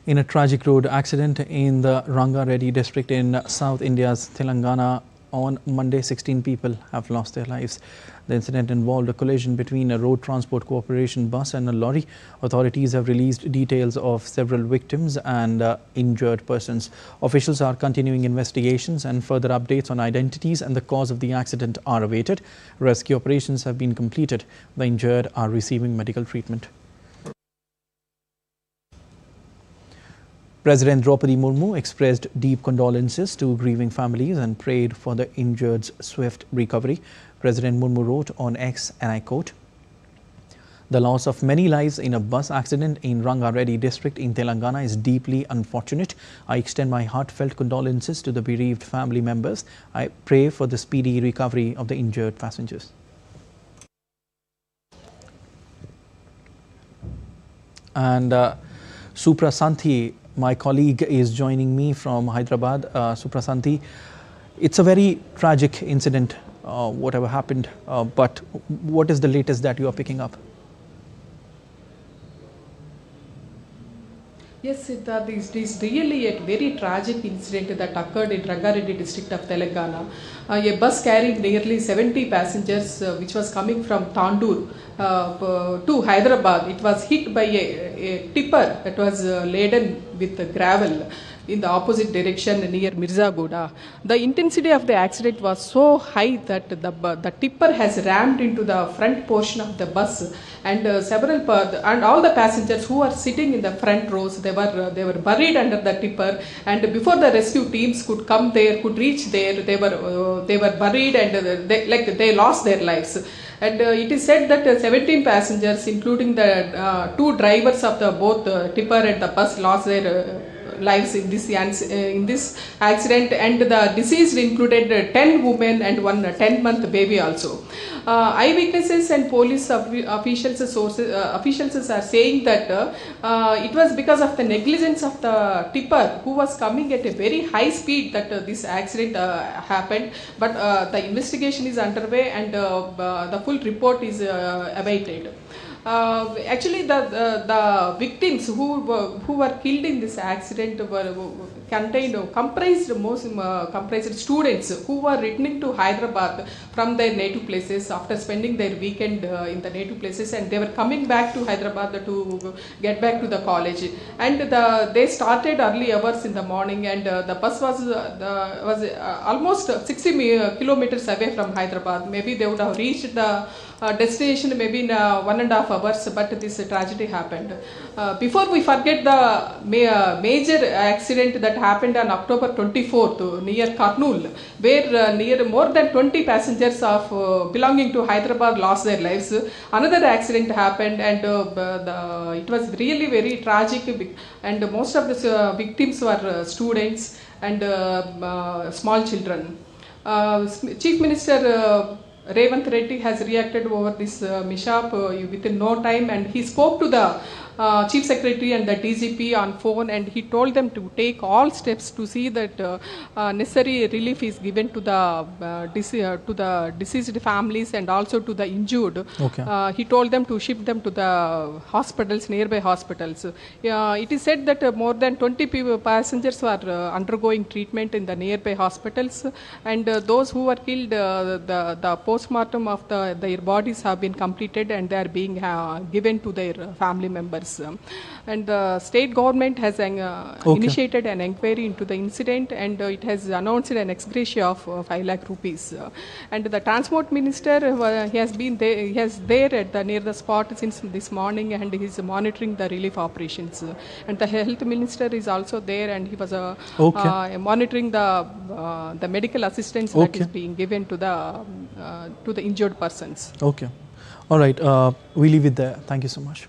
In a tragic road accident in the Rangareddy district in South India's Telangana on Monday, 16 people have lost their lives. The incident involved a collision between a road transport corporation bus and a lorry. Authorities have released details of several victims and injured persons. Officials are continuing investigations and further updates on identities and the cause of the accident are awaited. Rescue operations have been completed. The injured are receiving medical treatment. President Draupadi Murmu expressed deep condolences to grieving families and prayed for the injured's swift recovery. President Murmu wrote on X, and I quote, "The loss of many lives in a bus accident in Rangareddy district in Telangana is deeply unfortunate. I extend my heartfelt condolences to the bereaved family members. I pray for the speedy recovery of the injured passengers." And Suprasanthi, my colleague, is joining me from Hyderabad. Suprasanthi, it's a very tragic incident, whatever happened, but what is the latest that you are picking up? Yes, Siddharth, it is really a very tragic incident that occurred in Rangareddy district of Telangana. A bus carrying nearly 70 passengers, which was coming from Tandur to Hyderabad, it was hit by a tipper that was laden with gravel in the opposite direction near Mirzaguda. The intensity of the accident was so high that the tipper has rammed into the front portion of the bus, and all the passengers who were sitting in the front rows, they were buried under the tipper, and before the rescue teams could come there, could reach there, they were buried, and they lost their lives. And it is said that 17 passengers, including the two drivers of both tipper and the bus, lost their lives in this accident, and the deceased included 10 women and one 10-month baby also. Eyewitnesses and police officials are saying that it was because of the negligence of the tipper, who was coming at a very high speed, that this accident happened. But the investigation is underway, and the full report is awaited. Actually, the victims who were killed in this accident comprised students who were returning to Hyderabad from their native places after spending their weekend in the native places, and they were coming back to Hyderabad to get back to the college. And they started early hours in the morning, and the bus was almost 60 kilometers away from Hyderabad. Maybe they would have reached the destination maybe in 1.5 hours, but this tragedy happened. Before we forget the major accident that happened on October 24th near Kurnool, where near more than 20 passengers of belonging to Hyderabad lost their lives. Another accident happened, and it was really very tragic, and most of the victims were students and small children. Chief Minister Revant Reddy has reacted over this mishap within no time, and he spoke to the Chief Secretary and the DGP on phone, and he told them to take all steps to see that necessary relief is given to the deceased families and also to the injured. Okay. He told them to ship them to the hospitals, nearby hospitals. It is said that more than 20 passengers were undergoing treatment in the nearby hospitals, and those who were killed, the postmortem of their bodies have been completed, and they are being given to their family members. And the state government has initiated an inquiry into the incident, and it has announced an ex gratia of 5 lakh rupees. And the transport minister, he has been there, near the spot since this morning, and he is monitoring the relief operations. And the health minister is also there, and he was monitoring the medical assistance that is being given to the injured persons. Okay. All right. We leave it there. Thank you so much.